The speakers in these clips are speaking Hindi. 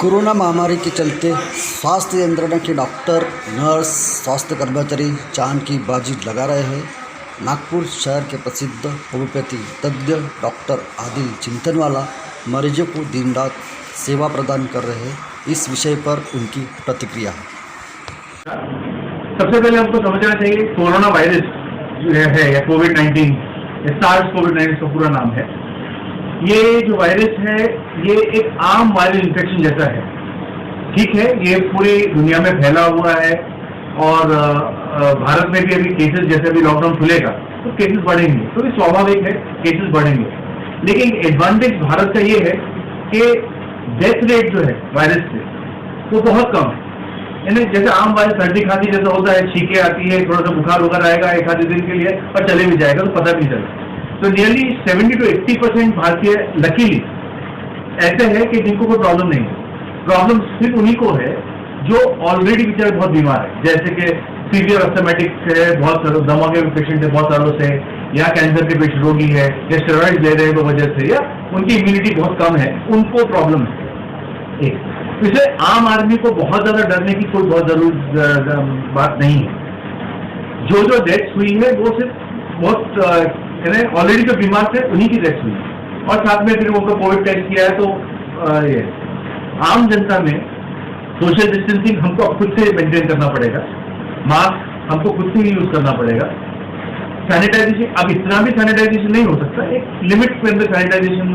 कोरोना महामारी के चलते स्वास्थ्य यंत्रणा के डॉक्टर, नर्स, स्वास्थ्य कर्मचारी जान की बाजी लगा रहे हैं। नागपुर शहर के प्रसिद्ध होम्योपैथी तज्ञ डॉक्टर आदिल चिंतनवाला मरीजों को दिन रात सेवा प्रदान कर रहे हैं। इस विषय पर उनकी प्रतिक्रिया। सबसे पहले हमको समझना चाहिए कोरोना वायरस जो है या कोविड-19, सार्स कोविड-19 का पूरा नाम है। ये जो वायरस है ये एक आम वायरल इन्फेक्शन जैसा है। ठीक है, ये पूरी दुनिया में फैला हुआ है और भारत में भी अभी केसेस, जैसे अभी लॉकडाउन खुलेगा तो केसेस बढ़ेंगे, तो ये स्वाभाविक है, केसेस बढ़ेंगे। लेकिन एडवांटेज भारत का ये है कि डेथ रेट जो है वायरस से वो बहुत कम है। यानी जैसे आम वायरस सर्दी खांसी जैसा होता है, छींके आती है, थोड़ा सा बुखार वगैरह आएगा एक आधे दिन के लिए और चले भी जाएगा तो पता भी नहीं चलेगा। तो नियरली 70 to 80% भारतीय लकीली ऐसे है कि जिनको कोई प्रॉब्लम नहीं है। प्रॉब्लम सिर्फ उन्हीं को है जो ऑलरेडी बेचारे बहुत बीमार है, जैसे कि सीवियर अस्थमेटिक है, बहुत दमा के पेशेंट है बहुत सालों से, या कैंसर के पेशेंट रोगी है, या स्टेरॉइड ले रहे हैं तो वजह से, या उनकी इम्यूनिटी बहुत कम है, उनको प्रॉब्लम है। एक इसलिए आम आदमी को बहुत ज्यादा डरने की कोई बहुत जरूरी बात नहीं है। जो जो डेथ हुई है वो सिर्फ बहुत ऑलरेडी जो बीमार थे उन्हीं की डेथ हुई और साथ में फिर उनको कोविड टेस्ट किया है। तो ये आम जनता में सोशल डिस्टेंसिंग हमको खुद से मेंटेन करना पड़ेगा, मास्क हमको खुद से ही यूज करना पड़ेगा, सैनिटाइजेशन अब इतना भी सैनिटाइजेशन नहीं हो सकता, एक लिमिट के अंदर सैनिटाइजेशन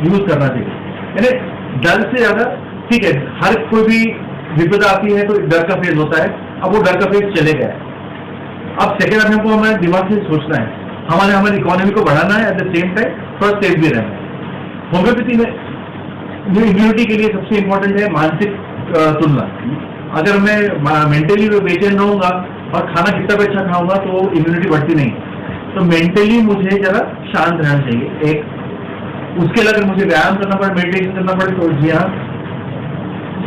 यूज करना चाहिए। यानी डर से ज्यादा ठीक है, हर कोई भी विपदा आती है तो डर का फेज होता है, अब वो डर का फेज चले गया है। अब सेकेंड हमको हमारे दिमाग से सोचना है, हमारी इकोनॉमी को बढ़ाना है, एट द सेम टाइम थोड़ा सेफ भी रहना है। होम्योपैथी में जो इम्यूनिटी के लिए सबसे इम्पोर्टेंट है मानसिक तुलना। अगर मैं मेंटली बेचैन रहूंगा और खाना कितना भी अच्छा खाऊंगा तो इम्यूनिटी बढ़ती नहीं। तो मेंटली मुझे जरा शांत रहना चाहिए। एक उसके लिए अगर मुझे व्यायाम करना पड़े, मेडिटेशन करना पड़े तो जी हाँ।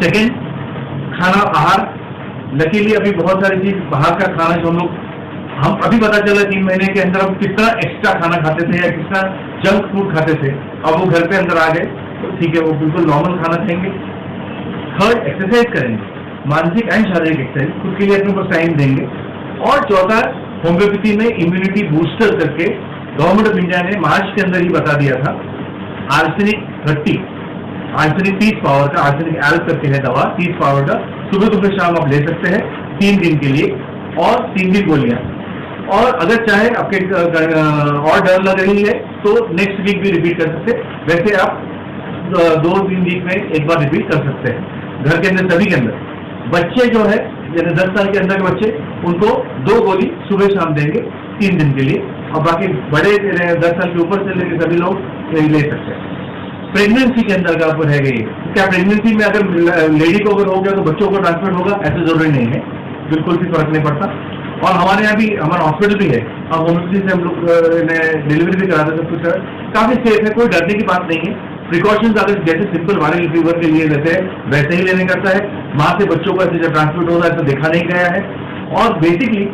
सेकेंड, खाना आहार। लकीली अभी बहुत सारी चीज बाहर का खाना जो हम अभी पता चला 3 महीने के अंदर हम कितना एक्स्ट्रा खाना खाते थे या कितना जंक फूड खाते थे, अब वो घर पे अंदर आ गए तो ठीक है, वो बिल्कुल नॉर्मल खाना खाएंगे। थर्ड, एक्सरसाइज करेंगे, मानसिक एंड शारीरिक एक्सरसाइज, खुद के लिए अपने को टाइम देंगे। और चौथा, होम्योपैथी में इम्यूनिटी बूस्टर करके गवर्नमेंट ऑफ इंडिया ने मार्च के अंदर ही बता दिया था, आर्सेनिक 30 पावर का, आर्सेनिक एल करके है दवा, 30 पावर का, सुबह शाम आप ले सकते हैं 3 दिन के लिए और 3 दिन गोलियां। और अगर चाहे आपके और डर लग रही है तो नेक्स्ट वीक भी रिपीट कर सकते हैं। वैसे आप 2-3 वीक में एक बार रिपीट कर सकते हैं घर के अंदर, सभी के अंदर। बच्चे जो है जैसे 10 साल के अंदर के बच्चे, उनको 2 गोली सुबह शाम देंगे 3 दिन के लिए, और बाकी बड़े 10 साल के ऊपर से लेकर सभी लोग ले सकते हैं। प्रेगनेंसी के अंदर अगर रह गई, क्या प्रेगनेंसी में अगर लेडी को अगर हो गया तो बच्चों को ट्रांसमिट होगा? ऐसा जरूरी नहीं है, बिल्कुल भी फर्क नहीं पड़ता। और हमारे यहाँ भी हमारा हॉस्पिटल भी है, होम्योपैथी से हम लोग डिलीवरी भी कराते, सब कुछ काफी सेफ है, कोई डरने की बात नहीं है। प्रिकॉशंस अगर जैसे सिंपल वायरल फीवर के लिए लेते हैं वैसे ही लेने करता है। माँ से बच्चों को ऐसे जब ट्रांसमिट होता है तो देखा नहीं गया है। और बेसिकली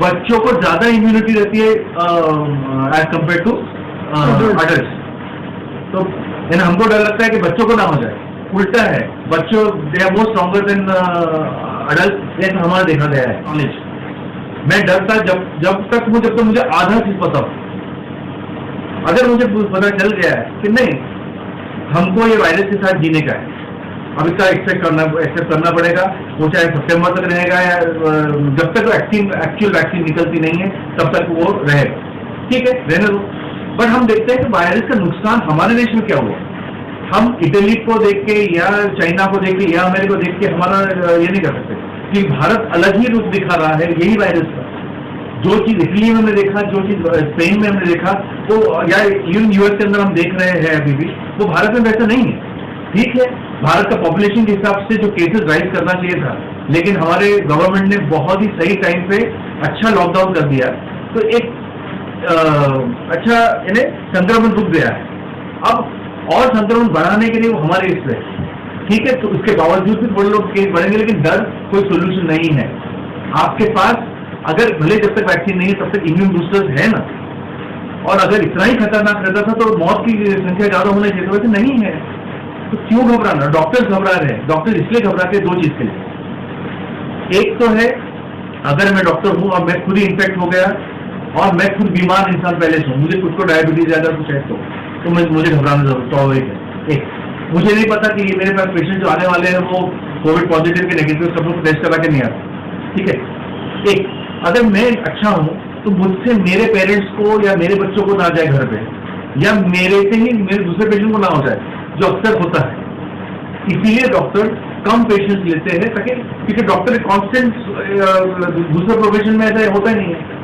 बच्चों को ज्यादा इम्यूनिटी रहती है एज कम्पेयर टू अडल्ट। तो हमको डर लगता है कि बच्चों को ना हो जाए, उल्टा है, बच्चों they are more stronger than adult, ऐसा हमारा देखा गया है नॉलेज। मैं डरता जब तक मुझे आधा चीज पता हो। अगर मुझे पता चल गया है कि नहीं, हमको ये वायरस के साथ जीने का है, अब इसका एक्सेप्ट करना पड़ेगा, वो चाहे सितंबर तक रहेगा या जब तक एक्चुअल वैक्सीन निकलती नहीं है तब तक वो रहेगा। ठीक है, रहने दो। बट हम देखते हैं कि वायरस का नुकसान हमारे देश में क्या हुआ। हम इटली को देख के या चाइना को देख के या अमेरिका को देख के हमारा ये नहीं कर सकते कि भारत अलग ही रूप दिखा रहा है यही वायरस का। जो चीज इटली में हमने देखा, जो चीज स्पेन में हमने देखा, वो या इवन यूएस के अंदर हम देख रहे हैं अभी भी, वो भारत में वैसा नहीं है। ठीक है, भारत का पॉपुलेशन के हिसाब से जो केसेस राइज करना चाहिए था, लेकिन हमारे गवर्नमेंट ने बहुत ही सही टाइम पे अच्छा लॉकडाउन कर दिया, तो एक अच्छा संक्रमण रुक गया है। अब और संक्रमण बढ़ाने के लिए वो हमारे इससे ठीक है, तो उसके बावजूद भी थोड़े लोग केस बढ़ेंगे, लेकिन डर कोई सोल्यूशन नहीं है। आपके पास अगर भले जब तक वैक्सीन नहीं है तब तक इम्यून बूस्टर्स है ना, और अगर इतना ही खतरनाक रहता था तो मौत की संख्या ज्यादा होनी चाहिए, तो वैसे नहीं है। तो क्यों घबराना? डॉक्टर्स घबरा रहे हैं। डॉक्टर इसलिए घबराते हैं 2 चीज के लिए। एक तो है, अगर मैं डॉक्टर हूं और मैं खुद ही इन्फेक्ट हो गया और मैं खुद बीमार इंसान पहले से हूं, मुझे खुद को डायबिटीज अगर कुछ है तो मुझे घबराना जरूर स्वाभाविक है। एक, मुझे नहीं पता कि ये मेरे पास पेशेंट जो आने वाले हैं वो कोविड पॉजिटिव के नेगेटिव सब लोग टेस्ट करा के नहीं आते, ठीक है। एक, अगर मैं अच्छा हूं तो मुझसे मेरे पेरेंट्स को या मेरे बच्चों को ना जाए घर पे, या मेरे से ही मेरे दूसरे पेशेंट को ना हो जाए, जो अक्सर होता है। इसीलिए डॉक्टर कम पेशेंट्स लेते हैं, ताकि क्योंकि डॉक्टर कांस्टेंट दूसरे प्रोफेशन में ऐसा होता ही नहीं है।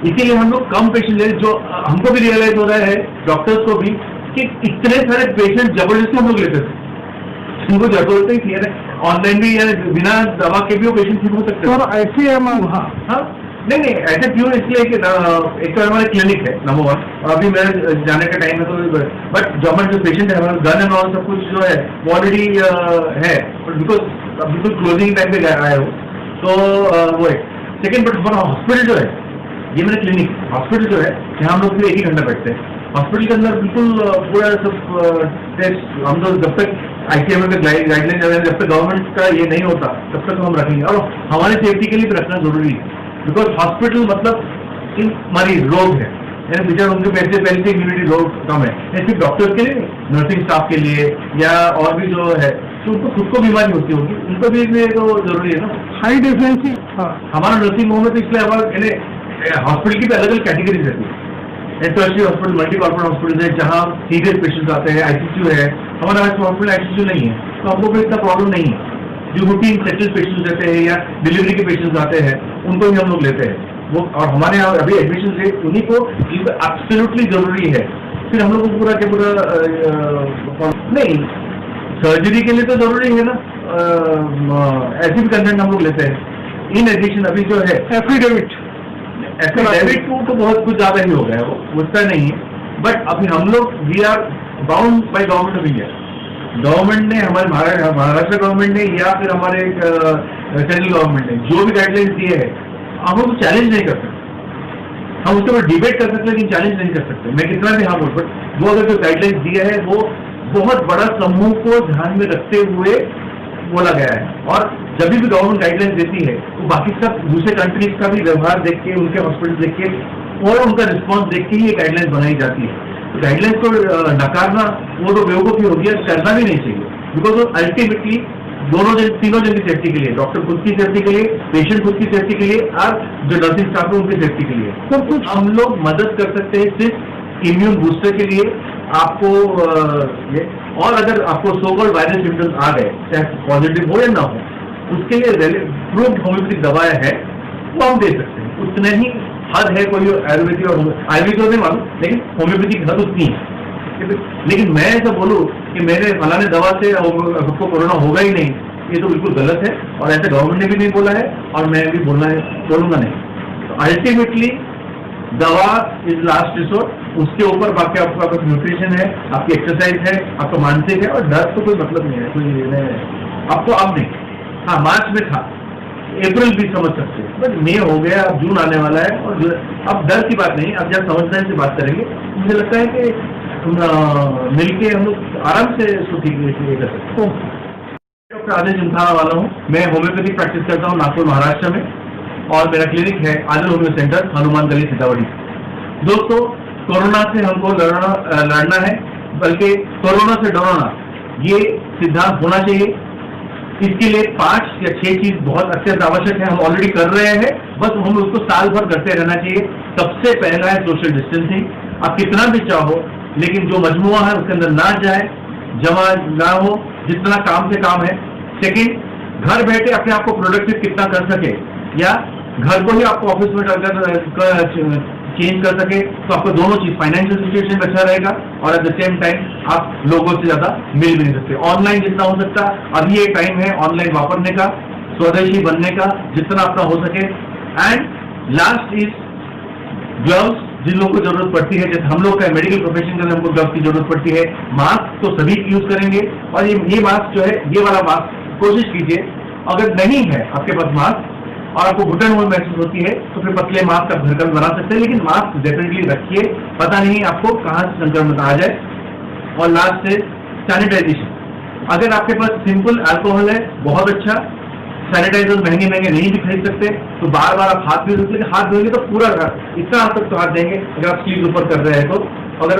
इसीलिए हम लोग कम पेशेंट ले, जो हमको भी रियलाइज हो रहा है, डॉक्टर्स को भी, कि इतने सारे पेशेंट जबरदस्ती हम लोग लेते थे। उनको जरूरत ही थी, ऑनलाइन भी या बिना दवा के भी वो पेशेंट ठीक हो सकते हैं। ऐसी है मैम। हाँ, नहीं ऐसे क्यों? इसलिए कि एक तो हमारे क्लिनिक है नंबर 1, और अभी मेरे जाने का टाइम है तो, बट गवर्नमेंट जो पेशेंट है हमारा गन एंड ऑल सब कुछ जो है वो ऑलरेडी है, बिकॉज बिल्कुल क्लोजिंग टाइम पे आए हो तो वो है। सेकेंड, बट हमारा हॉस्पिटल जो है, ये मेरा क्लिनिक हॉस्पिटल जो है, यहाँ हम लोग सिर्फ 1 ही घंटा बैठते हैं। हॉस्पिटल के अंदर बिल्कुल पूरा सब टेस्ट हम लोग जब तक ICMR का गाइडलाइन जब तक गवर्नमेंट का ये नहीं होता तब तक हम रखेंगे, और हमारी सेफ्टी के लिए भी रखना जरूरी है। बिकॉज हॉस्पिटल मतलब मरीज रोग है, यानी बेचारे उनके पैसे पहले से इम्यूनिटी रोग कम है, सिर्फ डॉक्टर्स के लिए, नर्सिंग स्टाफ के लिए या और भी जो है, तो उनको खुद को बीमारी होती होगी, उनको भी तो जरूरी है ना। हाई डिफरेंसी। हमारा नर्सिंग होम है तो इसलिए हमारे हॉस्पिटल की भी अलग अलग कैटेगरीज रहती है। Tertiary hospital, multi corporate hospital है जहाँ सीरियस पेशेंट्स आते हैं, ICU है। हमारा हॉस्पिटल ICU नहीं है, तो हमको कोई इतना प्रॉब्लम नहीं है। जो रूटीन सेटल पेशेंट्स रहते हैं या डिलीवरी के पेशेंट्स आते हैं, उनको भी हम लोग लेते हैं वो, और हमारे यहाँ अभी एडमिशन है उन्हीं को जिनको एब्सोल्युटली जरूरी है। फिर हम लोग को पूरा के पूरा नहीं, सर्जरी के लिए तो जरूरी है ना, ऐसे भी कंसेंट हम लोग लेते हैं। इन एडिशन अभी जो है एफिडेविट तो बहुत कुछ ज्यादा ही हो गया है, वो उतना नहीं है। बट अभी हम लोग we are bound by government of India. Government ने, हमारे महाराष्ट्र गवर्नमेंट ने या फिर हमारे सेंट्रल गवर्नमेंट ने जो भी गाइडलाइंस दिए है, हम लोग चैलेंज नहीं कर सकते। हम उसके ऊपर डिबेट कर सकते हैं लेकिन चैलेंज नहीं कर सकते। मैं कितना भी हाँ बोल, बट वो अगर जो गाइडलाइंस दिया है वो बहुत बड़ा समूह को ध्यान में रखते हुए बोला गया है, और जब भी गवर्नमेंट गाइडलाइंस देती है तो बाकी सब दूसरे कंट्रीज का भी व्यवहार देख के, उनके हॉस्पिटल देख के और उनका रिस्पॉन्स देख के ही ये गाइडलाइंस बनाई जाती है। तो गाइडलाइंस को नकारना वो तो बेवकूफी होगी, करना भी नहीं चाहिए, बिकॉज वो अल्टीमेटली तीनों जन की सेफ्टी के लिए, डॉक्टर खुद की सेफ्टी के लिए, पेशेंट खुद की सेफ्टी के लिए, और जो नर्सिंग स्टाफ है उनकी सेफ्टी के लिए। तो कुछ हम लोग मदद कर सकते हैं सिर्फ इम्यून बूस्टर के लिए आपको और अगर आपको सोकॉल्ड वायरल सिम्टम्स आ गए, चाहे पॉजिटिव हो या ना हो, उसके लिए प्रूव्ड होम्योपैथिक दवाएं हैं वो हम दे सकते हैं। उतने ही हद है, कोई आयुर्वेदिक और आयुर्वेदिक तो नहीं मालूम, लेकिन होम्योपैथिक हद उतनी है। लेकिन मैं ऐसा बोलूँ कि मेरे फलाने दवा से सबको कोरोना होगा ही नहीं, ये तो बिल्कुल गलत है, और ऐसे गवर्नमेंट ने भी नहीं बोला है और मैं भी बोलूंगा नहीं। तो अल्टीमेटली दवा इज लास्ट रिसोर्ट, उसके ऊपर बाकी आपका न्यूट्रिशन है, आपकी एक्सरसाइज है, आपका मानसिक है, और डर तो कोई मतलब नहीं है, कोई आपको अब नहीं। हाँ, मार्च में था, अप्रैल भी समझ सकते हैं, बट मई हो गया, अब जून आने वाला है, और अब डर की बात नहीं, अब जब समझदारी से बात करेंगे मुझे लगता है कि मिलके हम लोग आराम से इसको ठीक कर सकते हैं। डॉक्टर आदिल जिमखाना वाला हूँ, मैं होम्योपैथिक प्रैक्टिस करता हूँ नागपुर महाराष्ट्र में, और मेरा क्लिनिक है आदिल होम्यो सेंटर, हनुमान गली, सीतामढ़ी। दोस्तों, कोरोना से हमको लड़ना है, बल्कि कोरोना से डरना, ये सिद्धांत होना चाहिए। इसके लिए 5 या 6 चीज बहुत अत्यंत आवश्यक है, हम ऑलरेडी कर रहे हैं, बस हम उसको साल भर करते रहना चाहिए। सबसे पहला है सोशल डिस्टेंसिंग। आप कितना भी चाहो, लेकिन जो मजमुआ है उसके अंदर ना जाए, जमा ना हो, जितना काम से काम है। सेकंड, घर बैठे अपने आप को प्रोडक्टिव कितना कर सके, या घर को ही आपको ऑफिस में चेंज कर सके, तो आपको दोनों चीज, फाइनेंशियल सिचुएशन अच्छा रहेगा और एट द सेम टाइम आप लोगों से ज्यादा मिल भी नहीं सकते। ऑनलाइन जितना हो सकता, अभी एक टाइम है ऑनलाइन वापरने का, स्वदेशी बनने का, जितना अपना हो सके। एंड लास्ट इज ग्लव्स, जिन लोगों को जरूरत पड़ती है, जैसे हम लोग का मेडिकल प्रोफेशन के अंदर हमको ग्लव्स की जरूरत पड़ती है। मास्क तो सभी यूज करेंगे, और ये मास्क जो है, ये वाला मास्क कोशिश कीजिए, अगर नहीं है आपके पास मास्क और आपको घुटन हुई महसूस होती है तो फिर पतले मास्क आप घर का बना सकते हैं, लेकिन मास्क डेफिनेटली रखिए, पता नहीं आपको कहाँ से संक्रमण आ जाए। और लास्ट है सैनिटाइजेशन। अगर आपके पास सिंपल अल्कोहल है, बहुत अच्छा, सैनिटाइजर महंगे महंगे नहीं भी खरीद सकते, तो बार बार आप हाथ भी धोते, हाथ धोएंगे तो पूरा इतना हाथ तक तो हाथ देंगे अगर आप स्लीव ऊपर कर रहे हैं तो। अगर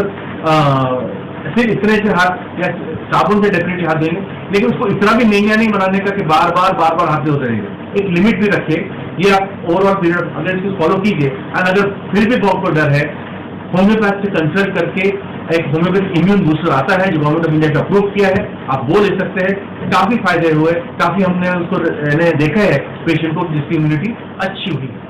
सिर्फ इतने से हाथ या साबुन से डेफिनेटली हाथ धोएंगे, लेकिन उसको इतना भी नहीं बनाने का कि बार बार हाथ धोते रहेंगे। एक लिमिट भी रखिए, ये आप ओवरऑल पीरियड अगर इसको फॉलो कीजिए। एंड अगर फिर भी बहुत डर है, होम्योपैथ से कंसल्ट करके एक होम्योपैथ इम्यून बूस्टर आता है जो गवर्नमेंट ऑफ इंडिया का अप्रूव किया है, आप वो ले सकते हैं। काफी फायदे हुए, काफी हमने उसको देखा है पेशेंट को जिसकी इम्यूनिटी अच्छी हुई है।